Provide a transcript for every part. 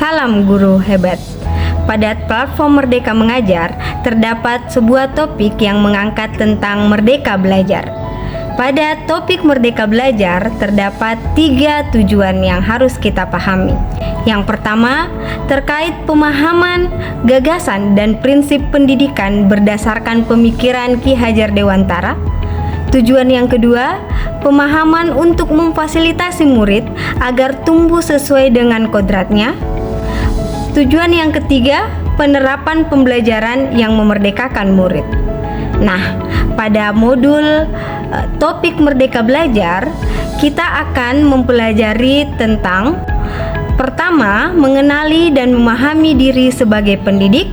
Salam guru hebat. Pada platform Merdeka Mengajar, terdapat sebuah topik yang mengangkat tentang merdeka belajar. Pada topik Merdeka Belajar, terdapat 3 tujuan yang harus kita pahami. Yang pertama, terkait pemahaman, gagasan, dan prinsip pendidikan berdasarkan pemikiran Ki Hajar Dewantara. Tujuan yang kedua, pemahaman untuk memfasilitasi murid agar tumbuh sesuai dengan kodratnya. Tujuan yang ketiga, penerapan pembelajaran yang memerdekakan murid. Nah, pada modul topik Merdeka Belajar, kita akan mempelajari tentang pertama, mengenali dan memahami diri sebagai pendidik.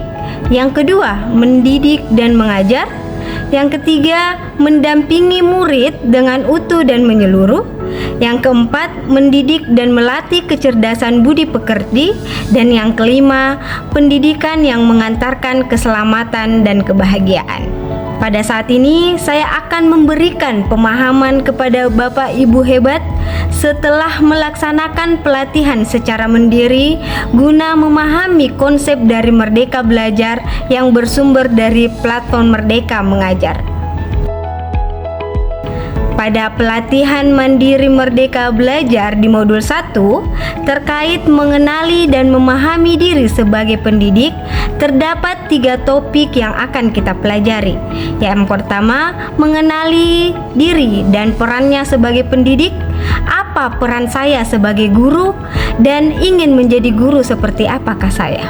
Yang kedua, mendidik dan mengajar. Yang ketiga, mendampingi murid dengan utuh dan menyeluruh. Yang keempat, mendidik dan melatih kecerdasan budi pekerti. Dan yang kelima, pendidikan yang mengantarkan keselamatan dan kebahagiaan. Pada saat ini, saya akan memberikan pemahaman kepada Bapak Ibu hebat setelah melaksanakan pelatihan secara mandiri guna memahami konsep dari Merdeka Belajar yang bersumber dari platform Merdeka Mengajar. Pada pelatihan mandiri Merdeka Belajar di modul 1 terkait mengenali dan memahami diri sebagai pendidik, terdapat 3 topik yang akan kita pelajari. Yang pertama, mengenali diri dan perannya sebagai pendidik. Apa peran saya sebagai guru dan ingin menjadi guru seperti apakah saya?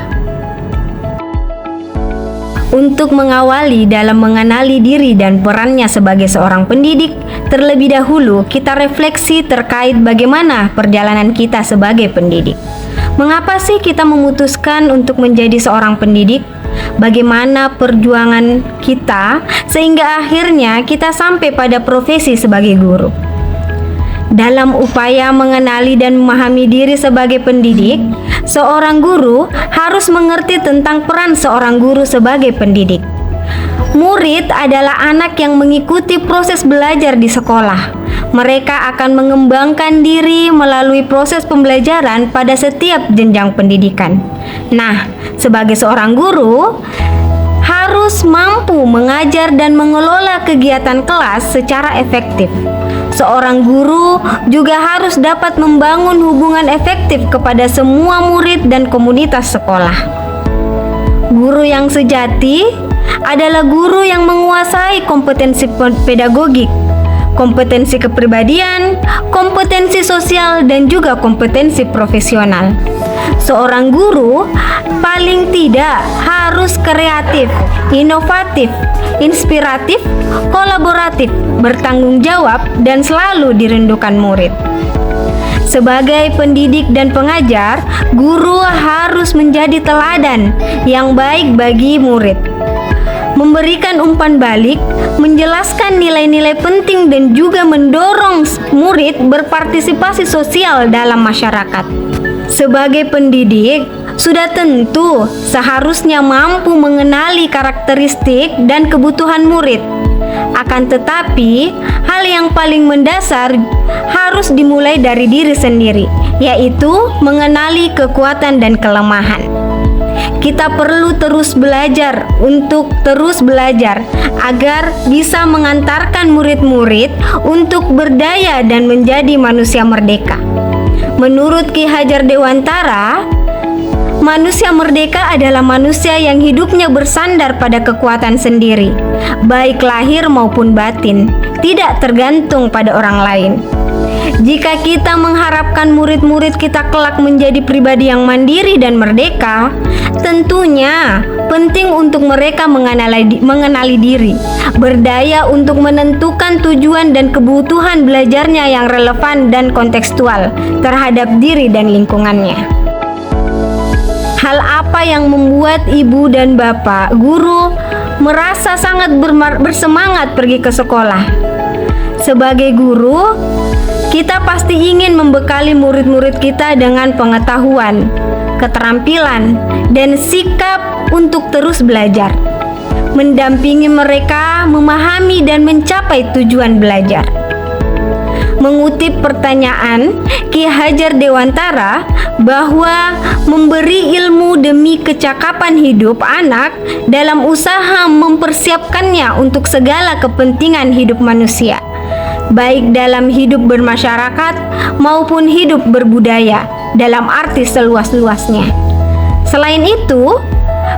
Untuk mengawali dalam mengenali diri dan perannya sebagai seorang pendidik, terlebih dahulu kita refleksi terkait bagaimana perjalanan kita sebagai pendidik. Mengapa sih kita memutuskan untuk menjadi seorang pendidik? Bagaimana perjuangan kita sehingga akhirnya kita sampai pada profesi sebagai guru? Dalam upaya mengenali dan memahami diri sebagai pendidik, seorang guru harus mengerti tentang peran seorang guru sebagai pendidik. Murid adalah anak yang mengikuti proses belajar di sekolah. Mereka akan mengembangkan diri melalui proses pembelajaran pada setiap jenjang pendidikan. Nah, sebagai seorang guru, harus mampu mengajar dan mengelola kegiatan kelas secara efektif. Seorang guru juga harus dapat membangun hubungan efektif kepada semua murid dan komunitas sekolah. Guru yang sejati adalah guru yang menguasai kompetensi pedagogik, kompetensi kepribadian, kompetensi sosial, dan juga kompetensi profesional. Seorang guru paling tidak harus kreatif, inovatif, inspiratif, kolaboratif, bertanggung jawab, dan selalu dirindukan murid. Sebagai pendidik dan pengajar, guru harus menjadi teladan yang baik bagi murid, memberikan umpan balik, menjelaskan nilai-nilai penting, dan juga mendorong murid berpartisipasi sosial dalam masyarakat. Sebagai pendidik, sudah tentu seharusnya mampu mengenali karakteristik dan kebutuhan murid. Akan tetapi, hal yang paling mendasar harus dimulai dari diri sendiri, yaitu mengenali kekuatan dan kelemahan. Kita perlu terus belajar untuk terus belajar agar bisa mengantarkan murid-murid untuk berdaya dan menjadi manusia merdeka. Menurut Ki Hajar Dewantara, manusia merdeka adalah manusia yang hidupnya bersandar pada kekuatan sendiri, baik lahir maupun batin, tidak tergantung pada orang lain. Jika kita mengharapkan murid-murid kita kelak menjadi pribadi yang mandiri dan merdeka, tentunya penting untuk mereka mengenali diri, berdaya untuk menentukan tujuan dan kebutuhan belajarnya yang relevan dan kontekstual terhadap diri dan lingkungannya. Hal apa yang membuat ibu dan bapak guru merasa sangat bersemangat pergi ke sekolah? Sebagai guru, kita pasti ingin membekali murid-murid kita dengan pengetahuan, keterampilan, dan sikap untuk terus belajar, mendampingi mereka memahami dan mencapai tujuan belajar. mengutip pertanyaan Ki Hajar Dewantara bahwa memberi ilmu demi kecakapan hidup anak dalam usaha mempersiapkannya untuk segala kepentingan hidup manusia, baik dalam hidup bermasyarakat maupun hidup berbudaya dalam arti seluas-luasnya. Selain itu,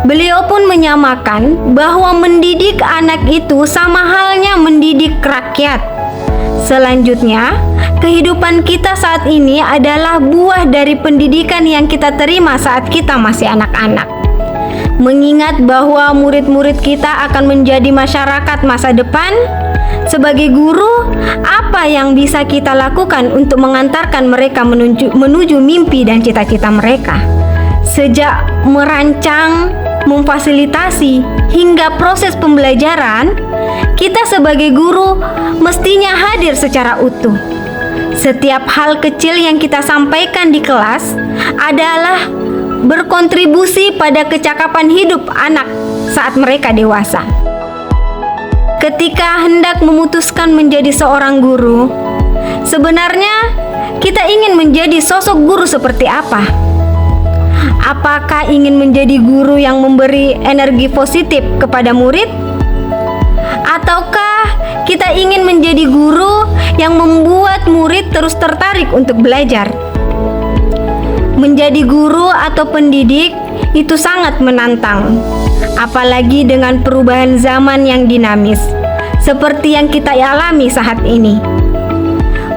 beliau pun menyamakan bahwa mendidik anak itu sama halnya mendidik rakyat. Selanjutnya, kehidupan kita saat ini adalah buah dari pendidikan yang kita terima saat kita masih anak-anak. Mengingat bahwa murid-murid kita akan menjadi masyarakat masa depan, sebagai guru, apa yang bisa kita lakukan untuk mengantarkan mereka menuju mimpi dan cita-cita mereka? Sejak merancang, memfasilitasi, hingga proses pembelajaran, kita sebagai guru mestinya hadir secara utuh. Setiap hal kecil yang kita sampaikan di kelas adalah berkontribusi pada kecakapan hidup anak saat mereka dewasa. Ketika hendak memutuskan menjadi seorang guru, sebenarnya kita ingin menjadi sosok guru seperti apa? Apakah ingin menjadi guru yang memberi energi positif kepada murid? Ataukah kita ingin menjadi guru yang membuat murid terus tertarik untuk belajar? Menjadi guru atau pendidik itu sangat menantang, apalagi dengan perubahan zaman yang dinamis, seperti yang kita alami saat ini.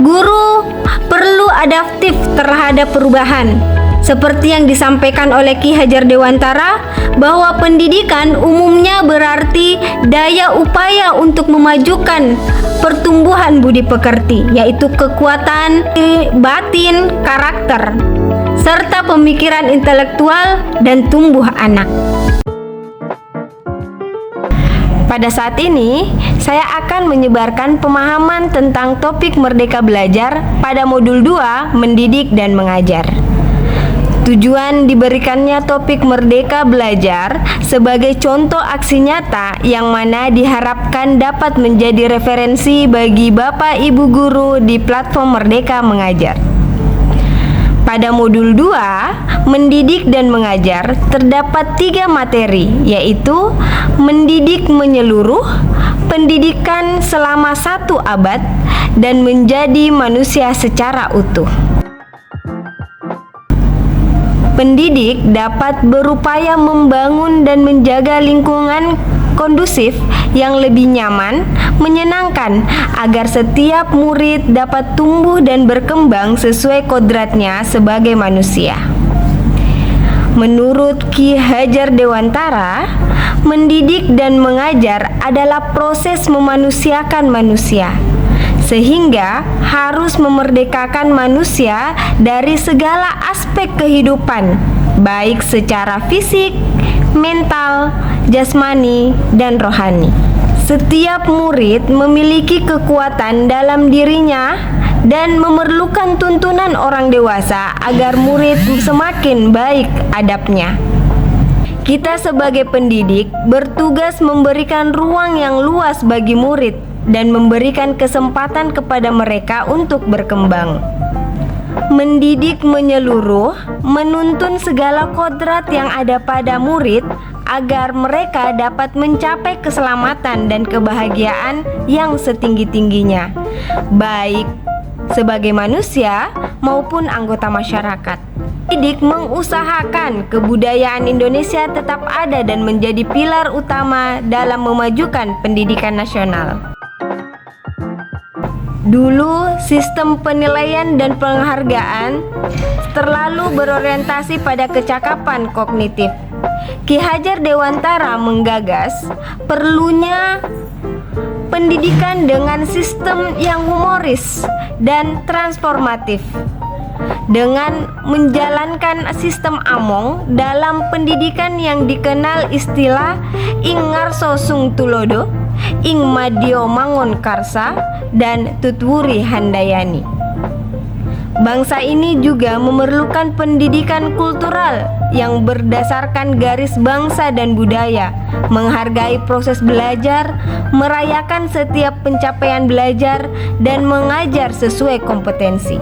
Guru perlu adaptif terhadap perubahan, seperti yang disampaikan oleh Ki Hajar Dewantara, bahwa pendidikan umumnya berarti daya upaya untuk memajukan pertumbuhan budi pekerti, yaitu kekuatan batin, karakter, serta pemikiran intelektual dan tumbuh anak. Pada saat ini, saya akan menyebarkan pemahaman tentang topik Merdeka Belajar pada modul 2, Mendidik dan Mengajar. Tujuan diberikannya topik Merdeka Belajar sebagai contoh aksi nyata yang mana diharapkan dapat menjadi referensi bagi Bapak Ibu guru di platform Merdeka Mengajar. Pada modul 2, Mendidik dan Mengajar, terdapat 3 materi, yaitu Mendidik Menyeluruh, Pendidikan Selama 1 Abad, dan Menjadi Manusia Secara Utuh. Pendidik dapat berupaya membangun dan menjaga lingkungan kondusif yang lebih nyaman, menyenangkan, agar setiap murid dapat tumbuh dan berkembang sesuai kodratnya sebagai manusia. Menurut Ki Hajar Dewantara, mendidik dan mengajar adalah proses memanusiakan manusia, sehingga harus memerdekakan manusia dari segala aspek kehidupan, baik secara fisik, mental, jasmani, dan rohani. Setiap murid memiliki kekuatan dalam dirinya dan memerlukan tuntunan orang dewasa agar murid semakin baik adabnya. Kita sebagai pendidik bertugas memberikan ruang yang luas bagi murid dan memberikan kesempatan kepada mereka untuk berkembang. Mendidik menyeluruh menuntun segala kodrat yang ada pada murid agar mereka dapat mencapai keselamatan dan kebahagiaan yang setinggi-tingginya, baik sebagai manusia maupun anggota masyarakat. Mendidik mengusahakan kebudayaan Indonesia tetap ada dan menjadi pilar utama dalam memajukan pendidikan nasional. Dulu, sistem penilaian dan penghargaan terlalu berorientasi pada kecakapan kognitif. Ki Hajar Dewantara menggagas perlunya pendidikan dengan sistem yang humoris dan transformatif. Dengan menjalankan sistem Among dalam pendidikan yang dikenal istilah ing ngarso sung tulodo, ing madyo mangun karsa, dan tutwuri handayani. Bangsa ini juga memerlukan pendidikan kultural yang berdasarkan garis bangsa dan budaya, menghargai proses belajar, merayakan setiap pencapaian belajar, dan mengajar sesuai kompetensi.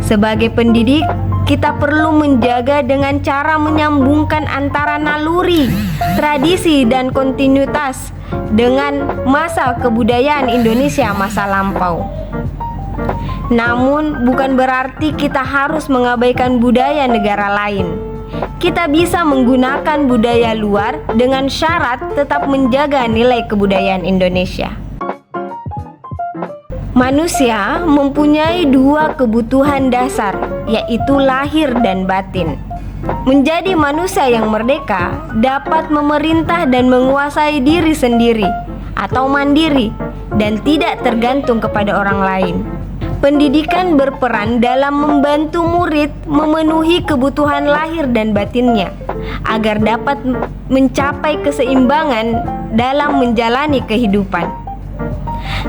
Sebagai pendidik, kita perlu menjaga dengan cara menyambungkan antara naluri, tradisi, dan kontinuitas dengan masa kebudayaan Indonesia masa lampau. Namun, bukan berarti kita harus mengabaikan budaya negara lain. Kita bisa menggunakan budaya luar dengan syarat tetap menjaga nilai kebudayaan Indonesia. Manusia mempunyai dua kebutuhan dasar, yaitu lahir dan batin. Menjadi manusia yang merdeka dapat memerintah dan menguasai diri sendiri atau mandiri dan tidak tergantung kepada orang lain. Pendidikan berperan dalam membantu murid memenuhi kebutuhan lahir dan batinnya agar dapat mencapai keseimbangan dalam menjalani kehidupan.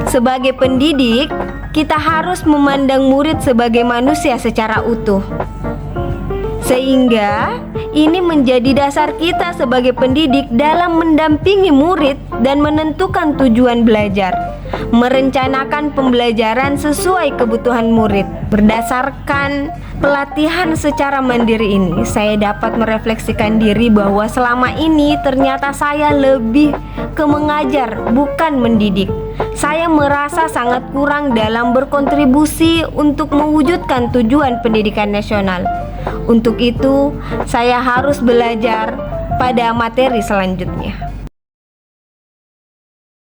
Sebagai pendidik, kita harus memandang murid sebagai manusia secara utuh. Sehingga ini menjadi dasar kita sebagai pendidik dalam mendampingi murid dan menentukan tujuan belajar, merencanakan pembelajaran sesuai kebutuhan murid. Berdasarkan pelatihan secara mandiri ini, saya dapat merefleksikan diri bahwa selama ini ternyata saya lebih ke mengajar, bukan mendidik. Saya merasa sangat kurang dalam berkontribusi untuk mewujudkan tujuan pendidikan nasional. Untuk itu, saya harus belajar pada materi selanjutnya.